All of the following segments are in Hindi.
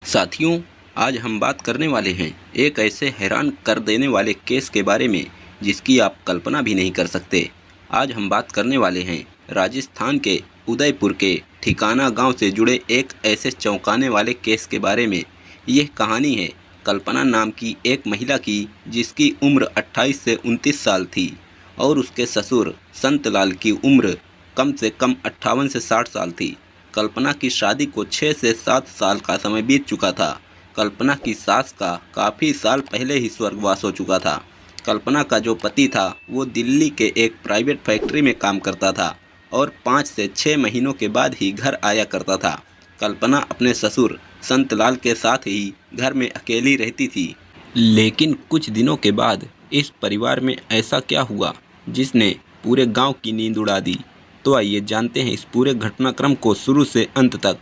साथियों, आज हम बात करने वाले हैं एक ऐसे हैरान कर देने वाले केस के बारे में जिसकी आप कल्पना भी नहीं कर सकते। आज हम बात करने वाले हैं राजस्थान के उदयपुर के ठिकाना गांव से जुड़े एक ऐसे चौंकाने वाले केस के बारे में। यह कहानी है कल्पना नाम की एक महिला की जिसकी उम्र 28 से 29 साल थी और उसके ससुर संतलाल की उम्र कम से कम 58 से 60 साल थी। कल्पना की शादी को 6 से 7 साल का समय बीत चुका था। कल्पना की सास का काफ़ी साल पहले ही स्वर्गवास हो चुका था। कल्पना का जो पति था वो दिल्ली के एक प्राइवेट फैक्ट्री में काम करता था और 5 से 6 महीनों के बाद ही घर आया करता था। कल्पना अपने ससुर संतलाल के साथ ही घर में अकेली रहती थी। लेकिन कुछ दिनों के बाद इस परिवार में ऐसा क्या हुआ जिसने पूरे गांव की नींद उड़ा दी। तो आइए जानते हैं इस पूरे घटनाक्रम को शुरू से अंत तक।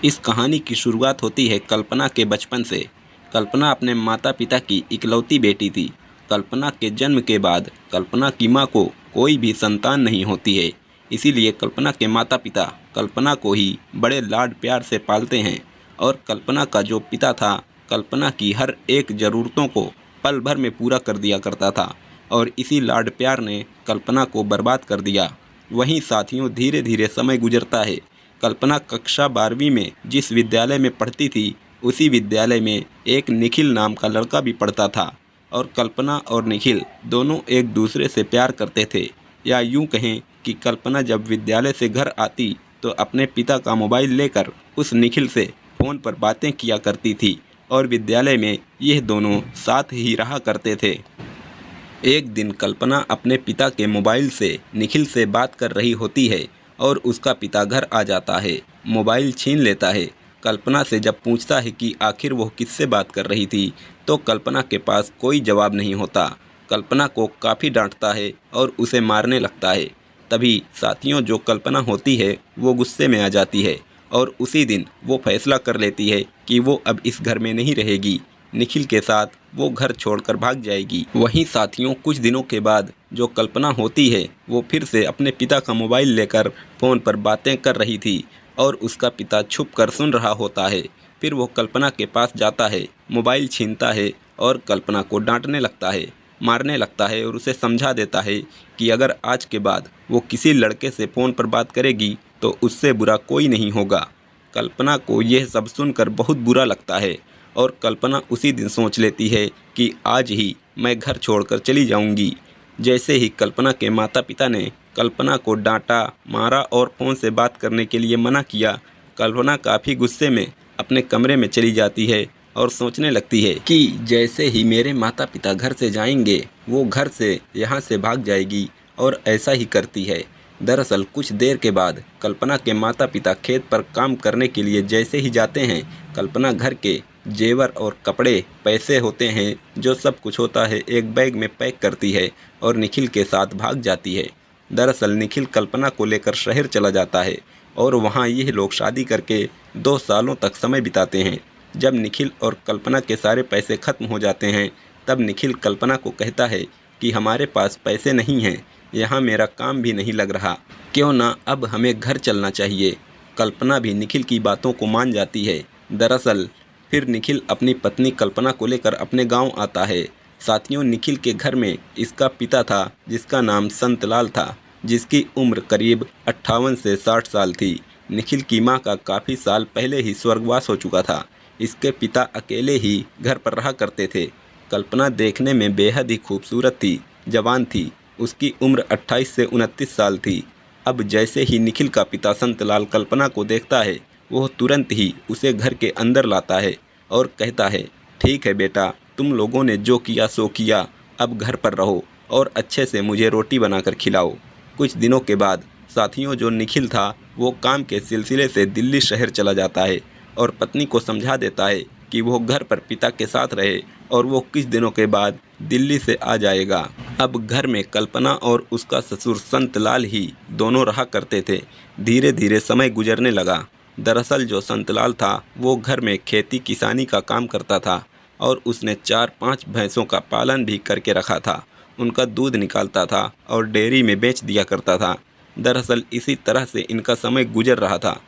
इस कहानी की शुरुआत होती है कल्पना के बचपन से। कल्पना अपने माता पिता की इकलौती बेटी थी। कल्पना के जन्म के बाद कल्पना की मां को कोई भी संतान नहीं होती है, इसीलिए कल्पना के माता पिता कल्पना को ही बड़े लाड प्यार से पालते हैं और कल्पना का जो पिता था कल्पना की हर एक ज़रूरतों को पल भर में पूरा कर दिया करता था और इसी लाड प्यार ने कल्पना को बर्बाद कर दिया। वहीं साथियों, धीरे धीरे समय गुजरता है। कल्पना कक्षा 12वीं में जिस विद्यालय में पढ़ती थी उसी विद्यालय में एक निखिल नाम का लड़का भी पढ़ता था और कल्पना और निखिल दोनों एक दूसरे से प्यार करते थे। या यूं कहें कि कल्पना जब विद्यालय से घर आती तो अपने पिता का मोबाइल लेकर उस निखिल से फ़ोन पर बातें किया करती थी और विद्यालय में यह दोनों साथ ही रहा करते थे। एक दिन कल्पना अपने पिता के मोबाइल से निखिल से बात कर रही होती है और उसका पिता घर आ जाता है, मोबाइल छीन लेता है। कल्पना से जब पूछता है कि आखिर वो किससे बात कर रही थी तो कल्पना के पास कोई जवाब नहीं होता। कल्पना को काफ़ी डांटता है और उसे मारने लगता है। तभी साथियों, जो कल्पना होती है वो गुस्से में आ जाती है और उसी दिन वो फैसला कर लेती है कि वो अब इस घर में नहीं रहेगी। निखिल के साथ वो घर छोड़कर भाग जाएगी। वहीं साथियों, कुछ दिनों के बाद जो कल्पना होती है वो फिर से अपने पिता का मोबाइल लेकर फ़ोन पर बातें कर रही थी और उसका पिता छुप कर सुन रहा होता है। फिर वो कल्पना के पास जाता है, मोबाइल छीनता है और कल्पना को डांटने लगता है, मारने लगता है और उसे समझा देता है कि अगर आज के बाद वो किसी लड़के से फ़ोन पर बात करेगी तो उससे बुरा कोई नहीं होगा। कल्पना को यह सब सुनकर बहुत बुरा लगता है और कल्पना उसी दिन सोच लेती है कि आज ही मैं घर छोड़कर चली जाऊंगी। जैसे ही कल्पना के माता पिता ने कल्पना को डांटा, मारा और फ़ोन से बात करने के लिए मना किया, कल्पना काफ़ी गुस्से में अपने कमरे में चली जाती है और सोचने लगती है कि जैसे ही मेरे माता पिता घर से जाएंगे वो घर से यहाँ से भाग जाएगी और ऐसा ही करती है। दरअसल कुछ देर के बाद कल्पना के माता पिता खेत पर काम करने के लिए जैसे ही जाते हैं, कल्पना घर के जेवर और कपड़े, पैसे होते हैं, जो सब कुछ होता है एक बैग में पैक करती है और निखिल के साथ भाग जाती है। दरअसल निखिल कल्पना को लेकर शहर चला जाता है और वहाँ यह लोग शादी करके 2 सालों तक समय बिताते हैं। जब निखिल और कल्पना के सारे पैसे ख़त्म हो जाते हैं तब निखिल कल्पना को कहता है कि हमारे पास पैसे नहीं हैं, यहाँ मेरा काम भी नहीं लग रहा, क्यों ना अब हमें घर चलना चाहिए। कल्पना भी निखिल की बातों को मान जाती है। दरअसल फिर निखिल अपनी पत्नी कल्पना को लेकर अपने गांव आता है। साथियों, निखिल के घर में इसका पिता था जिसका नाम संतलाल था, जिसकी उम्र करीब 58 से 60 साल थी। निखिल की मां का काफ़ी साल पहले ही स्वर्गवास हो चुका था। इसके पिता अकेले ही घर पर रहा करते थे। कल्पना देखने में बेहद ही खूबसूरत थी, जवान थी। उसकी उम्र 28 से 29 साल थी। अब जैसे ही निखिल का पिता संतलाल कल्पना को देखता है वह तुरंत ही उसे घर के अंदर लाता है और कहता है, ठीक है बेटा, तुम लोगों ने जो किया सो किया, अब घर पर रहो और अच्छे से मुझे रोटी बनाकर खिलाओ। कुछ दिनों के बाद साथियों, जो निखिल था वो काम के सिलसिले से दिल्ली शहर चला जाता है और पत्नी को समझा देता है कि वो घर पर पिता के साथ रहे और वो कुछ दिनों के बाद दिल्ली से आ जाएगा। अब घर में कल्पना और उसका ससुर संतलाल ही दोनों रहा करते थे। धीरे धीरे समय गुजरने लगा। दरअसल जो संतलाल था वो घर में खेती किसानी का काम करता था और उसने 4-5 भैंसों का पालन भी करके रखा था। उनका दूध निकालता था और डेयरी में बेच दिया करता था। दरअसल इसी तरह से इनका समय गुजर रहा था।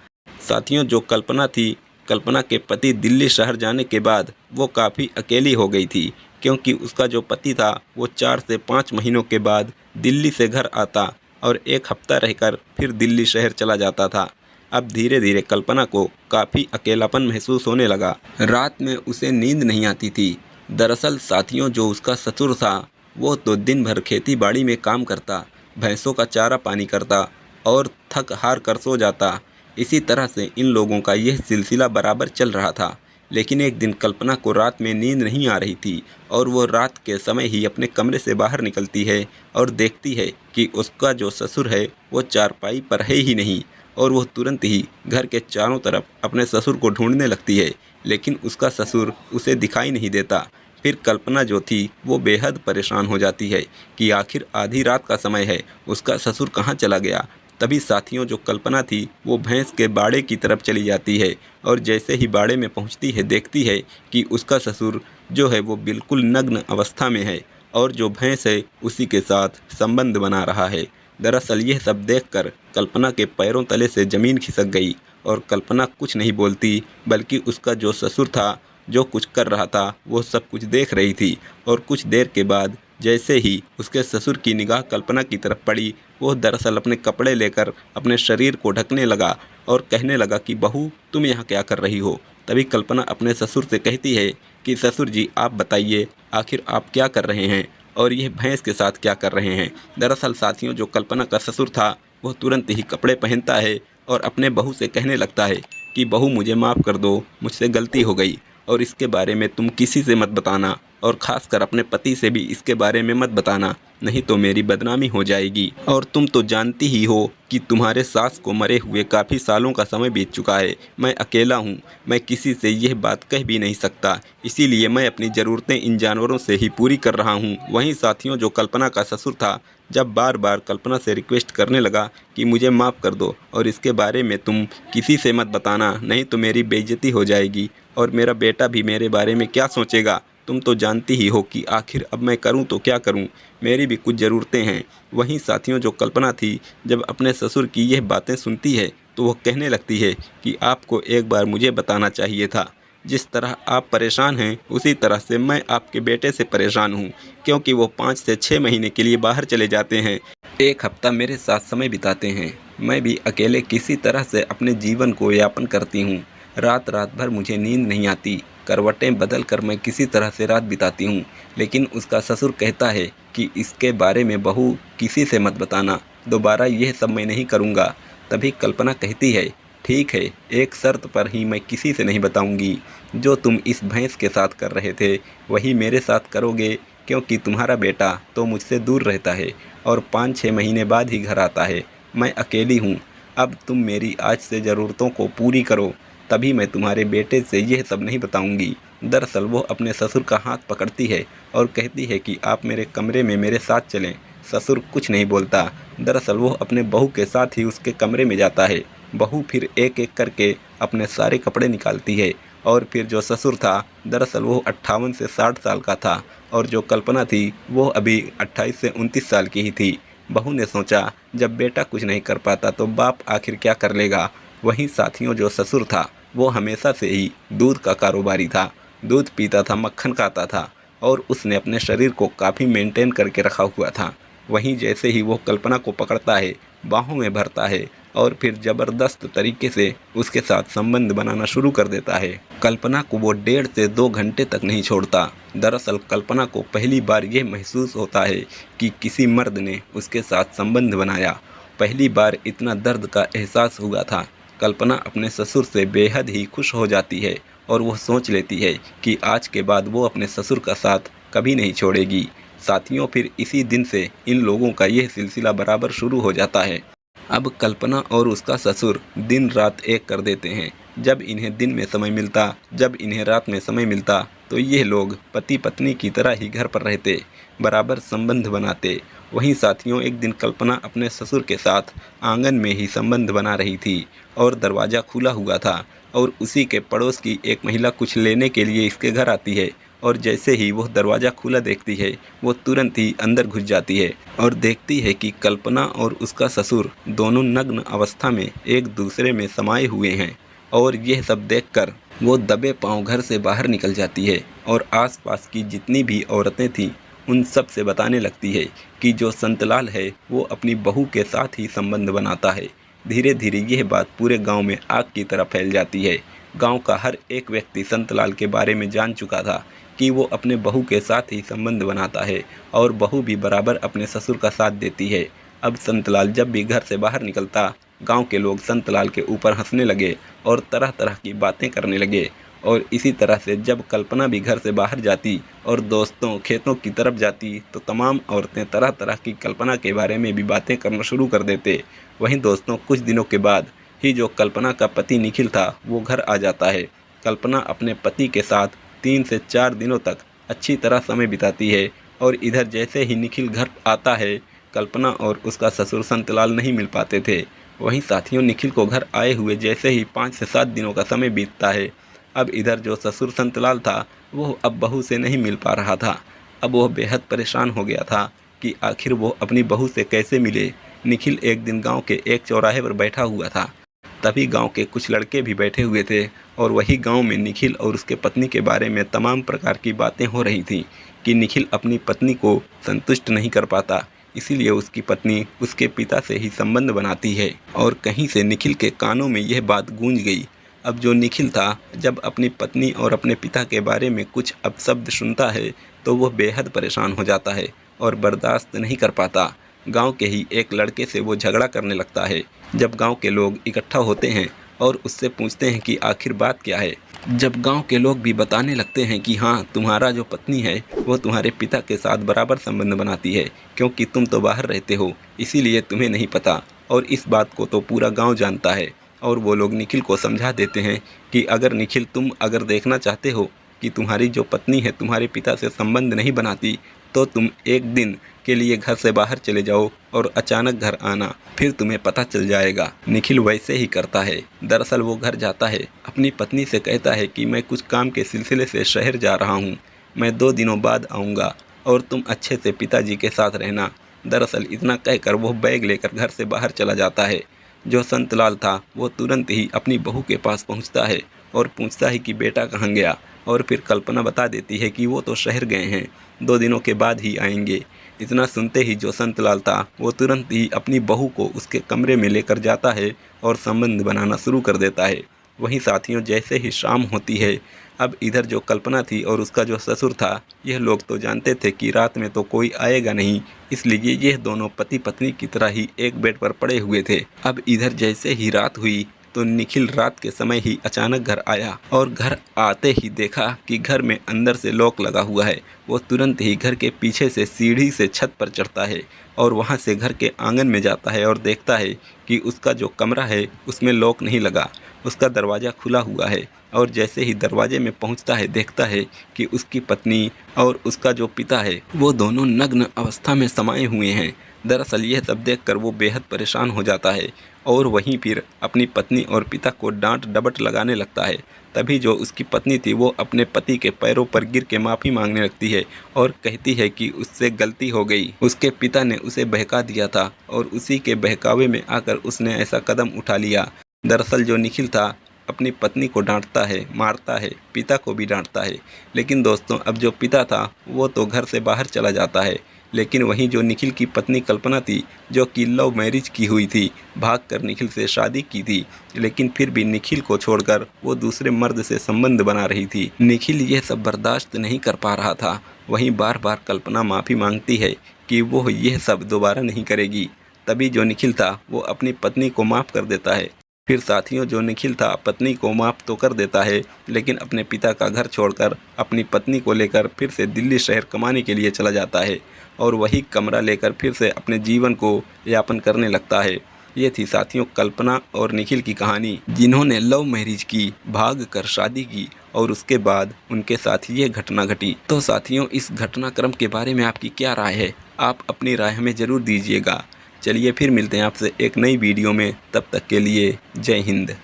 साथियों, जो कल्पना थी, कल्पना के पति दिल्ली शहर जाने के बाद वो काफ़ी अकेली हो गई थी, क्योंकि उसका जो पति था वो 4 से 5 महीनों के बाद दिल्ली से घर आता और 1 हफ्ता रहकर फिर दिल्ली शहर चला जाता था। अब धीरे धीरे कल्पना को काफ़ी अकेलापन महसूस होने लगा। रात में उसे नींद नहीं आती थी। दरअसल साथियों, जो उसका ससुर था वो तो दिन भर खेती बाड़ी में काम करता, भैंसों का चारा पानी करता और थक हार कर सो जाता। इसी तरह से इन लोगों का यह सिलसिला बराबर चल रहा था। लेकिन एक दिन कल्पना को रात में नींद नहीं आ रही थी और वो रात के समय ही अपने कमरे से बाहर निकलती है और देखती है कि उसका जो ससुर है वो चारपाई पर है ही नहीं। और वो तुरंत ही घर के चारों तरफ अपने ससुर को ढूंढने लगती है, लेकिन उसका ससुर उसे दिखाई नहीं देता। फिर कल्पना जो थी वो बेहद परेशान हो जाती है कि आखिर आधी रात का समय है, उसका ससुर कहाँ चला गया। तभी साथियों, जो कल्पना थी वो भैंस के बाड़े की तरफ चली जाती है और जैसे ही बाड़े में पहुंचती है देखती है कि उसका ससुर जो है वो बिल्कुल नग्न अवस्था में है और जो भैंस है उसी के साथ संबंध बना रहा है। दरअसल यह सब देखकर कल्पना के पैरों तले से ज़मीन खिसक गई और कल्पना कुछ नहीं बोलती, बल्कि उसका जो ससुर था जो कुछ कर रहा था वो सब कुछ देख रही थी। और कुछ देर के बाद जैसे ही उसके ससुर की निगाह कल्पना की तरफ पड़ी, वो दरअसल अपने कपड़े लेकर अपने शरीर को ढकने लगा और कहने लगा कि बहू, तुम यहाँ क्या कर रही हो। तभी कल्पना अपने ससुर से कहती है कि ससुर जी, आप बताइए आखिर आप क्या कर रहे हैं और यह भैंस के साथ क्या कर रहे हैं। दरअसल साथियों, जो कल्पना का ससुर था वो तुरंत ही कपड़े पहनता है और अपने बहू से कहने लगता है कि बहू, मुझे माफ़ कर दो, मुझसे गलती हो गई और इसके बारे में तुम किसी से मत बताना और ख़ासकर अपने पति से भी इसके बारे में मत बताना, नहीं तो मेरी बदनामी हो जाएगी। और तुम तो जानती ही हो कि तुम्हारे सास को मरे हुए काफ़ी सालों का समय बीत चुका है। मैं अकेला हूँ, मैं किसी से यह बात कह भी नहीं सकता, इसीलिए मैं अपनी ज़रूरतें इन जानवरों से ही पूरी कर रहा हूँ। वहीं साथियों, जो कल्पना का ससुर था जब बार बार कल्पना से रिक्वेस्ट करने लगा कि मुझे माफ़ कर दो और इसके बारे में तुम किसी से मत बताना, नहीं तो मेरी बेइज्जती हो जाएगी और मेरा बेटा भी मेरे बारे में क्या सोचेगा। तुम तो जानती ही हो कि आखिर अब मैं करूं तो क्या करूं, मेरी भी कुछ ज़रूरतें हैं। वहीं साथियों, जो कल्पना थी जब अपने ससुर की यह बातें सुनती है तो वह कहने लगती है कि आपको एक बार मुझे बताना चाहिए था। जिस तरह आप परेशान हैं उसी तरह से मैं आपके बेटे से परेशान हूं, क्योंकि वो 5 से 6 महीने के लिए बाहर चले जाते हैं, 1 हफ्ता मेरे साथ समय बिताते हैं। मैं भी अकेले किसी तरह से अपने जीवन को यापन करती हूँ। रात रात भर मुझे नींद नहीं आती, करवटें बदल कर मैं किसी तरह से रात बिताती हूँ। लेकिन उसका ससुर कहता है कि इसके बारे में बहू किसी से मत बताना, दोबारा यह सब मैं नहीं करूँगा। तभी कल्पना कहती है, ठीक है, एक शर्त पर ही मैं किसी से नहीं बताऊंगी, जो तुम इस भैंस के साथ कर रहे थे वही मेरे साथ करोगे, क्योंकि तुम्हारा बेटा तो मुझसे दूर रहता है और 5-6 महीने बाद ही घर आता है। मैं अकेली हूँ, अब तुम मेरी आज से ज़रूरतों को पूरी करो, तभी मैं तुम्हारे बेटे से यह सब नहीं बताऊंगी। दरअसल वो अपने ससुर का हाथ पकड़ती है और कहती है कि आप मेरे कमरे में मेरे साथ चलें। ससुर कुछ नहीं बोलता। दरअसल वो अपने बहू के साथ ही उसके कमरे में जाता है। बहू फिर एक एक करके अपने सारे कपड़े निकालती है और फिर जो ससुर था दरअसल वो 58 से 60 साल का था और जो कल्पना थी वो अभी 28 से 29 साल की ही थी। बहू ने सोचा, जब बेटा कुछ नहीं कर पाता तो बाप आखिर क्या कर लेगा। वहीं साथियों, जो ससुर था वो हमेशा से ही दूध का कारोबारी था, दूध पीता था, मक्खन खाता था और उसने अपने शरीर को काफ़ी मेंटेन करके रखा हुआ था। वहीं जैसे ही वो कल्पना को पकड़ता है, बाहों में भरता है और फिर ज़बरदस्त तरीके से उसके साथ संबंध बनाना शुरू कर देता है। कल्पना को वो 1.5 से 2 घंटे तक नहीं छोड़ता। दरअसल कल्पना को पहली बार ये महसूस होता है कि किसी मर्द ने उसके साथ संबंध बनाया। पहली बार इतना दर्द का एहसास हुआ था। कल्पना अपने ससुर से बेहद ही खुश हो जाती है और वह सोच लेती है कि आज के बाद वो अपने ससुर का साथ कभी नहीं छोड़ेगी। साथियों, फिर इसी दिन से इन लोगों का यह सिलसिला बराबर शुरू हो जाता है। अब कल्पना और उसका ससुर दिन रात एक कर देते हैं। जब इन्हें दिन में समय मिलता, जब इन्हें रात में समय मिलता, तो ये लोग पति पत्नी की तरह ही घर पर रहते, बराबर संबंध बनाते। वहीं साथियों, एक दिन कल्पना अपने ससुर के साथ आंगन में ही संबंध बना रही थी और दरवाज़ा खुला हुआ था और उसी के पड़ोस की एक महिला कुछ लेने के लिए इसके घर आती है और जैसे ही वह दरवाज़ा खुला देखती है वो तुरंत ही अंदर घुस जाती है और देखती है कि कल्पना और उसका ससुर दोनों नग्न अवस्था में एक दूसरे में समाये हुए हैं और यह सब देखकर वो दबे पांव घर से बाहर निकल जाती है और आसपास की जितनी भी औरतें थीं उन सब से बताने लगती है कि जो संतलाल है वो अपनी बहू के साथ ही संबंध बनाता है। धीरे धीरे यह बात पूरे गांव में आग की तरह फैल जाती है। गांव का हर एक व्यक्ति संतलाल के बारे में जान चुका था कि वो अपने बहू के साथ ही संबंध बनाता है और बहू भी बराबर अपने ससुर का साथ देती है। अब संतलाल जब भी घर से बाहर निकलता, गांव के लोग संतलाल के ऊपर हंसने लगे और तरह तरह की बातें करने लगे। और इसी तरह से जब कल्पना भी घर से बाहर जाती और दोस्तों खेतों की तरफ जाती तो तमाम औरतें तरह तरह की कल्पना के बारे में भी बातें करना शुरू कर देते। वहीं दोस्तों कुछ दिनों के बाद ही जो कल्पना का पति निखिल था वो घर आ जाता है। कल्पना अपने पति के साथ 3 से 4 दिनों तक अच्छी तरह समय बिताती है और इधर जैसे ही निखिल घर आता है, कल्पना और उसका ससुर संतलाल नहीं मिल पाते थे। वहीं साथियों निखिल को घर आए हुए जैसे ही 5 से 7 दिनों का समय बीतता है, अब इधर जो ससुर संतलाल था वो अब बहू से नहीं मिल पा रहा था। अब वह बेहद परेशान हो गया था कि आखिर वो अपनी बहू से कैसे मिले। निखिल एक दिन गांव के एक चौराहे पर बैठा हुआ था, तभी गांव के कुछ लड़के भी बैठे हुए थे और वही गांव में निखिल और उसके पत्नी के बारे में तमाम प्रकार की बातें हो रही थीं कि निखिल अपनी पत्नी को संतुष्ट नहीं कर पाता, इसीलिए उसकी पत्नी उसके पिता से ही संबंध बनाती है। और कहीं से निखिल के कानों में यह बात गूंज गई। अब जो निखिल था जब अपनी पत्नी और अपने पिता के बारे में कुछ अपशब्द सुनता है तो वह बेहद परेशान हो जाता है और बर्दाश्त नहीं कर पाता। गांव के ही एक लड़के से वो झगड़ा करने लगता है। जब गांव के लोग इकट्ठा होते हैं और उससे पूछते हैं कि आखिर बात क्या है, जब गांव के लोग भी बताने लगते हैं कि हाँ, तुम्हारा जो पत्नी है वो तुम्हारे पिता के साथ बराबर संबंध बनाती है, क्योंकि तुम तो बाहर रहते हो इसीलिए तुम्हें नहीं पता, और इस बात को तो पूरा गाँव जानता है। और वो लोग निखिल को समझा देते हैं कि अगर निखिल तुम अगर देखना चाहते हो कि तुम्हारी जो पत्नी है तुम्हारे पिता से संबंध नहीं बनाती, तो तुम एक दिन के लिए घर से बाहर चले जाओ और अचानक घर आना, फिर तुम्हें पता चल जाएगा। निखिल वैसे ही करता है। दरअसल वो घर जाता है, अपनी पत्नी से कहता है कि मैं कुछ काम के सिलसिले से शहर जा रहा हूँ, मैं 2 दिनों बाद आऊँगा और तुम अच्छे से पिताजी के साथ रहना। दरअसल इतना कहकर वो बैग लेकर घर से बाहर चला जाता है। जो संतलाल था वो तुरंत ही अपनी बहू के पास पहुंचता है और पूछता है कि बेटा कहाँ गया, और फिर कल्पना बता देती है कि वो तो शहर गए हैं, 2 दिनों के बाद ही आएंगे। इतना सुनते ही जो संतलाल था वो तुरंत ही अपनी बहू को उसके कमरे में लेकर जाता है और संबंध बनाना शुरू कर देता है। वहीं साथियों जैसे ही शाम होती है, अब इधर जो कल्पना थी और उसका जो ससुर था, यह लोग तो जानते थे कि रात में तो कोई आएगा नहीं, इसलिए यह दोनों पति पत्नी की तरह ही एक बेड पर पड़े हुए थे। अब इधर जैसे ही रात हुई तो निखिल रात के समय ही अचानक घर आया और घर आते ही देखा कि घर में अंदर से लॉक लगा हुआ है। वो तुरंत ही घर के पीछे से सीढ़ी से छत पर चढ़ता है और वहाँ से घर के आंगन में जाता है और देखता है कि उसका जो कमरा है उसमें लॉक नहीं लगा, उसका दरवाज़ा खुला हुआ है। और जैसे ही दरवाजे में पहुंचता है देखता है कि उसकी पत्नी और उसका जो पिता है वो दोनों नग्न अवस्था में समाये हुए हैं। दरअसल यह सब देखकर वो बेहद परेशान हो जाता है और वहीं फिर अपनी पत्नी और पिता को डांट डपट लगाने लगता है। तभी जो उसकी पत्नी थी वो अपने पति के पैरों पर गिर के माफ़ी मांगने लगती है और कहती है कि उससे गलती हो गई, उसके पिता ने उसे बहका दिया था और उसी के बहकावे में आकर उसने ऐसा कदम उठा लिया। दरअसल जो निखिल था अपनी पत्नी को डांटता है, मारता है, पिता को भी डांटता है, लेकिन दोस्तों अब जो पिता था वो तो घर से बाहर चला जाता है। लेकिन वहीं जो निखिल की पत्नी कल्पना थी, जो कि लव मैरिज की हुई थी, भागकर निखिल से शादी की थी, लेकिन फिर भी निखिल को छोड़कर वो दूसरे मर्द से संबंध बना रही थी। निखिल ये सब बर्दाश्त नहीं कर पा रहा था। वहीं बार बार कल्पना माफ़ी मांगती है कि वो यह सब दोबारा नहीं करेगी। तभी जो निखिल था वो अपनी पत्नी को माफ़ कर देता है। फिर साथियों जो निखिल था पत्नी को माफ़ तो कर देता है, लेकिन अपने पिता का घर छोड़कर अपनी पत्नी को लेकर फिर से दिल्ली शहर कमाने के लिए चला जाता है और वही कमरा लेकर फिर से अपने जीवन को यापन करने लगता है। ये थी साथियों कल्पना और निखिल की कहानी, जिन्होंने लव मैरिज की, भाग कर शादी की और उसके बाद उनके साथ ये घटना घटी। तो साथियों इस घटनाक्रम के बारे में आपकी क्या राय है? आप अपनी राय हमें ज़रूर दीजिएगा। चलिए फिर मिलते हैं आपसे एक नई वीडियो में, तब तक के लिए जय हिंद।